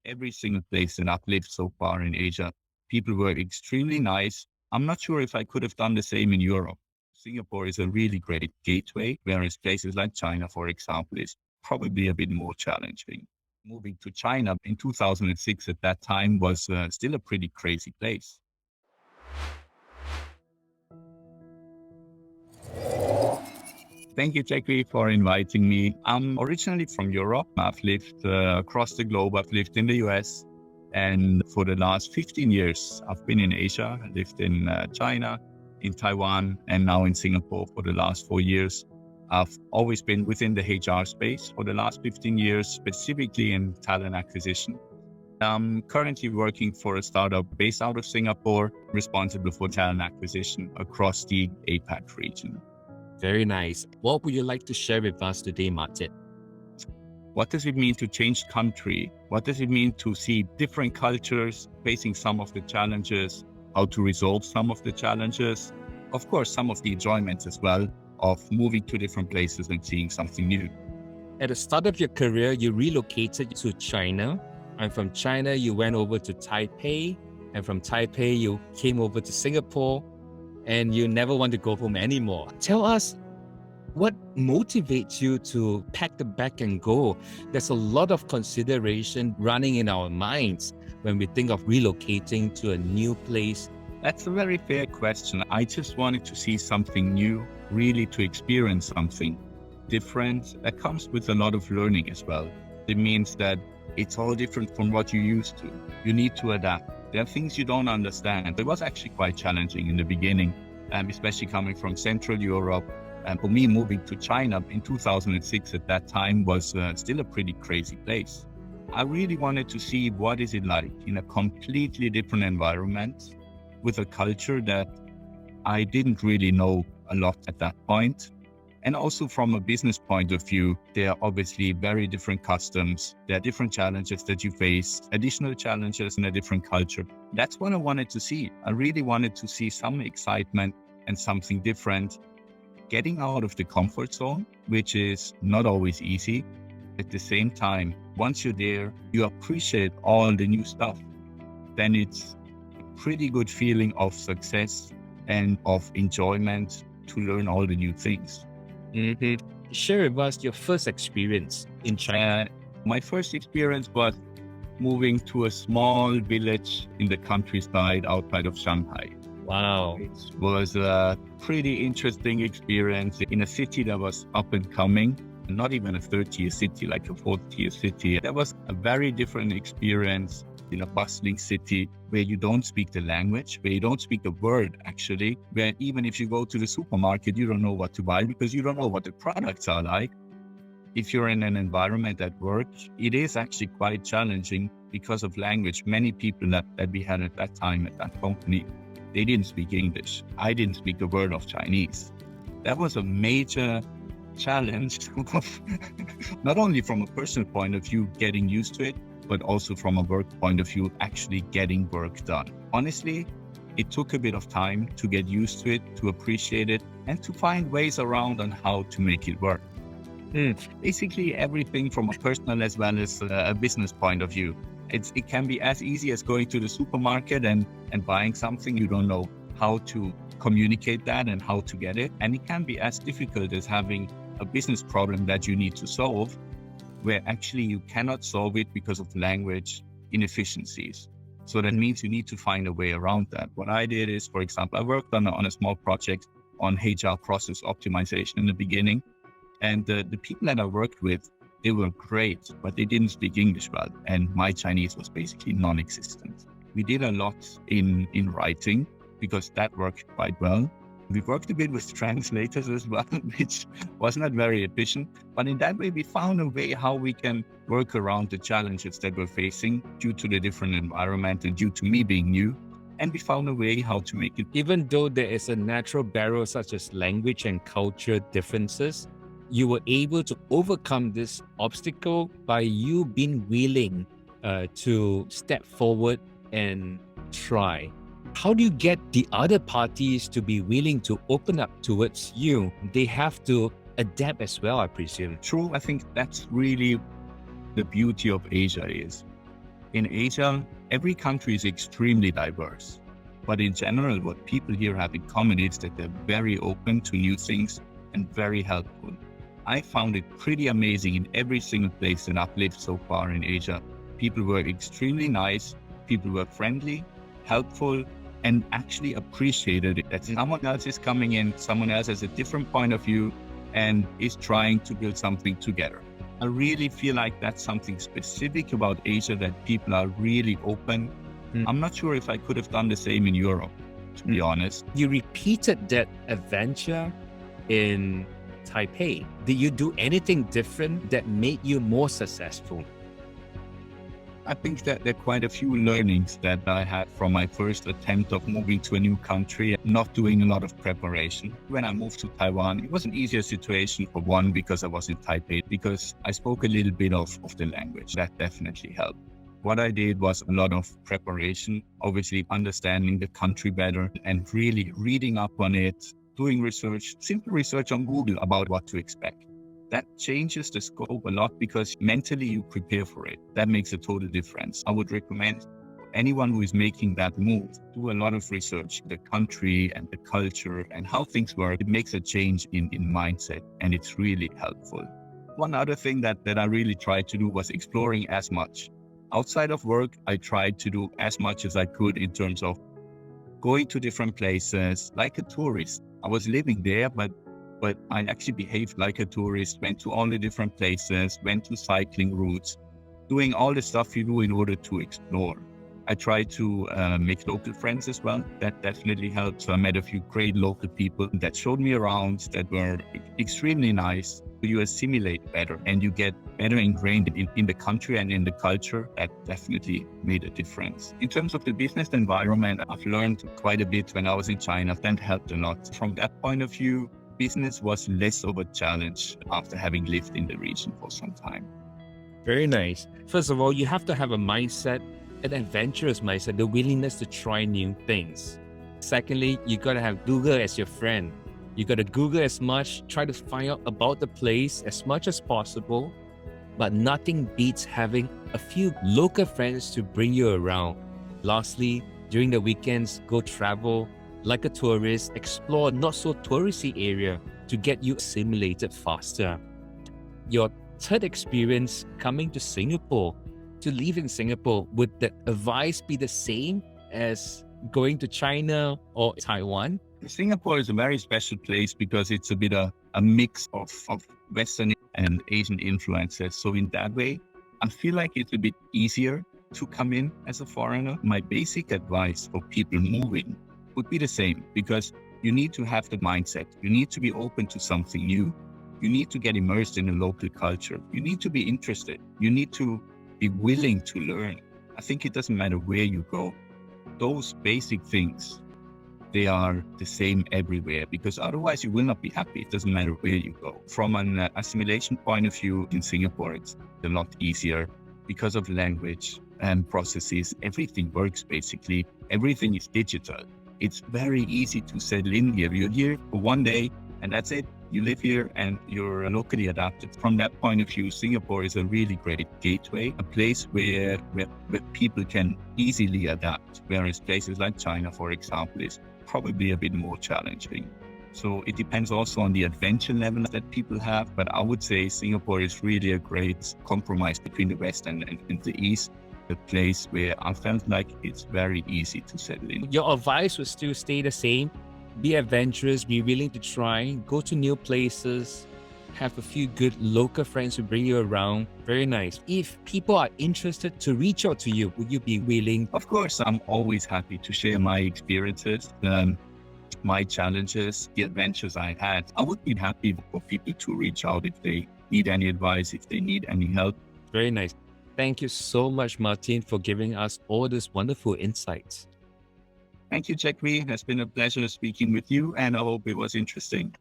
every single place that I've lived so far in Asia, people were extremely nice. I'm not sure if I could have done the same in Europe. Singapore is a really great gateway, whereas places like China, for example, is probably a bit more challenging. Moving to China in 2006 at that time was still a pretty crazy place. Thank you, Jackie, for inviting me. I'm originally from Europe. I've lived across the globe. I've lived in the US. And for the last 15 years, I've been in Asia. I lived in China, in Taiwan, and now in Singapore for the last 4 years. I've always been within the HR space for the last 15 years, specifically in talent acquisition. I'm currently working for a startup based out of Singapore, responsible for talent acquisition across the APAC region. Very nice. What would you like to share with us today, Martin? What does it mean to change country? What does it mean to see different cultures facing some of the challenges? How to resolve some of the challenges? Of course, some of the enjoyments as well of moving to different places and seeing something new. At the start of your career, you relocated to China. And from China, you went over to Taipei. And from Taipei, you came over to Singapore. And you never want to go home anymore. Tell us, what motivates you to pack the bag and go? There's a lot of consideration running in our minds when we think of relocating to a new place. That's a very fair question. I just wanted to see something new, really to experience something different. That comes with a lot of learning as well. It means that it's all different from what you're used to. You need to adapt. There are things you don't understand. It was actually quite challenging in the beginning, especially coming from Central Europe. And for me, moving to China in 2006 at that time was still a pretty crazy place. I really wanted to see what is it like in a completely different environment with a culture that I didn't really know a lot at that point. And also from a business point of view, there are obviously very different customs. There are different challenges that you face, additional challenges in a different culture. That's what I wanted to see. I really wanted to see some excitement and something different, getting out of the comfort zone, which is not always easy. At the same time, once you're there, you appreciate all the new stuff. Then it's a pretty good feeling of success and of enjoyment to learn all the new things. Mm-hmm. Share with us your first experience in China. My first experience was moving to a small village in the countryside outside of Shanghai. Wow. It was a pretty interesting experience in a city that was up and coming, not even a third-tier city, like a fourth-tier city. That was a very different experience in a bustling city where you don't speak the language, where you don't speak a word, actually, where even if you go to the supermarket, you don't know what to buy because you don't know what the products are like. If you're in an environment at work, it is actually quite challenging because of language. Many people that we had at that time at that company, they didn't speak English. I didn't speak a word of Chinese. That was a major challenge, not only from a personal point of view, getting used to it, but also from a work point of view, actually getting work done. Honestly, it took a bit of time to get used to it, to appreciate it, and to find ways around on how to make it work. Basically, everything from a personal as well as a business point of view. It can be as easy as going to the supermarket and buying something. You don't know how to communicate that and how to get it. And it can be as difficult as having a business problem that you need to solve, where actually you cannot solve it because of language inefficiencies. So that means you need to find a way around that. What I did is, for example, I worked on a small project on HR process optimization in the beginning. And the people that I worked with, they were great, but they didn't speak English well. And my Chinese was basically non-existent. We did a lot in writing because that worked quite well. We worked a bit with translators as well, which was not very efficient. But in that way, we found a way how we can work around the challenges that we're facing due to the different environment and due to me being new. And we found a way how to make it. Even though there is a natural barrier such as language and culture differences, you were able to overcome this obstacle by you being willing to step forward and try. How do you get the other parties to be willing to open up towards you? They have to adapt as well, I presume. True. I think that's really the beauty of Asia is In Asia, every country is extremely diverse. But in general, what people here have in common is that they're very open to new things and very helpful. I found it pretty amazing in every single place that I've lived so far in Asia. People were extremely nice, people were friendly, helpful, and actually appreciated it that someone else is coming in, someone else has a different point of view and is trying to build something together. I really feel like that's something specific about Asia, that people are really open. I'm not sure if I could have done the same in Europe, to be honest. You repeated that adventure in Taipei. Did you do anything different that made you more successful? I think that there are quite a few learnings that I had from my first attempt of moving to a new country, not doing a lot of preparation. When I moved to Taiwan, it was an easier situation for one, because I was in Taipei, because I spoke a little bit of the language. That definitely helped. What I did was a lot of preparation, obviously understanding the country better and really reading up on it, doing research, simple research on Google about what to expect. That changes the scope a lot because mentally you prepare for it. That makes a total difference. I would recommend anyone who is making that move, do a lot of research, the country and the culture and how things work. It makes a change in mindset, and it's really helpful. One other thing that I really tried to do was exploring as much. Outside of work, I tried to do as much as I could in terms of going to different places like a tourist. I was living there, but I actually behaved like a tourist, went to all the different places, went to cycling routes, doing all the stuff you do in order to explore. I tried to make local friends as well. That definitely helped. So I met a few great local people that showed me around, that were extremely nice. You assimilate better and you get better ingrained in the country and in the culture. That definitely made a difference. In terms of the business environment, I've learned quite a bit when I was in China. That helped a lot. From that point of view, business was less of a challenge after having lived in the region for some time. Very nice. First of all, you have to have a mindset, an adventurous mindset, the willingness to try new things. Secondly, you got to have Google as your friend. You got to Google as much, try to find out about the place as much as possible, but nothing beats having a few local friends to bring you around. Lastly, during the weekends, go travel like a tourist, explore not so touristy area to get you assimilated faster. Your third experience coming to Singapore, to live in Singapore, would the advice be the same as going to China or Taiwan? Singapore is a very special place because it's a bit a mix of Western and Asian influences. So in that way, I feel like it's a bit easier to come in as a foreigner. My basic advice for people moving would be the same, because you need to have the mindset. You need to be open to something new. You need to get immersed in the local culture. You need to be interested. You need to be willing to learn. I think it doesn't matter where you go. Those basic things, they are the same everywhere, because otherwise you will not be happy. It doesn't matter where you go. From an assimilation point of view, in Singapore, it's a lot easier because of language and processes. Everything works basically. Everything is digital. It's very easy to settle in here. You're here for one day and that's it. You live here and you're locally adapted. From that point of view, Singapore is a really great gateway, a place where people can easily adapt, whereas places like China, for example, is probably a bit more challenging. So it depends also on the adventure level that people have, but I would say Singapore is really a great compromise between the West and the East. A place where I felt like it's very easy to settle in. Your advice would still stay the same. Be adventurous, be willing to try, go to new places, have a few good local friends who bring you around. Very nice. If people are interested to reach out to you, would you be willing? Of course, I'm always happy to share my experiences, my challenges, the adventures I had. I would be happy for people to reach out if they need any advice, if they need any help. Very nice. Thank you so much, Martin, for giving us all these wonderful insights. Thank you, Jack. It has been a pleasure speaking with you, and I hope it was interesting.